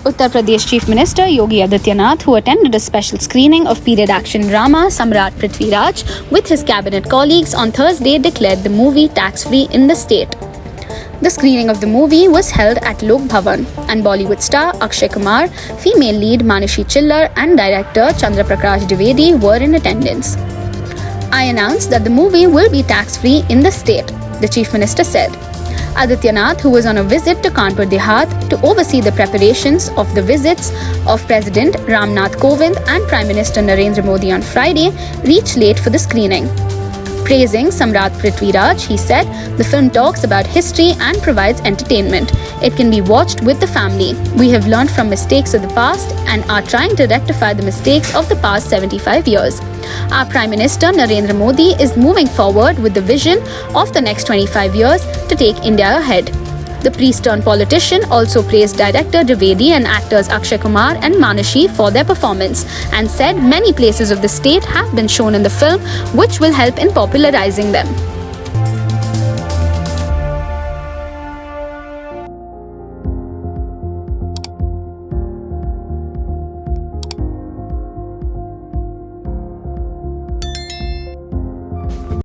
Uttar Pradesh Chief Minister Yogi Adityanath, who attended a special screening of period action drama Samrat Prithviraj with his cabinet colleagues on Thursday, declared the movie tax-free in the state. The screening of the movie was held at Lok Bhavan, and Bollywood star Akshay Kumar, female lead Manushi Chillar, and director Chandraprakash Dwivedi were in attendance. "I announced that the movie will be tax-free in the state," the Chief Minister said. Adityanath, who was on a visit to Kanpur Dehat to oversee the preparations of the visits of President Ramnath Kovind and Prime Minister Narendra Modi on Friday, reached late for the screening. Praising Samrat Prithviraj, he said, "The film talks about history and provides entertainment. It can be watched with the family. We have learned from mistakes of the past and are trying to rectify the mistakes of the past 75 years. Our Prime Minister Narendra Modi is moving forward with the vision of the next 25 years to take India ahead." The priest-turned-politician also praised director Dwivedi and actors Akshay Kumar and Manushi for their performance and said many places of the state have been shown in the film, which will help in popularizing them.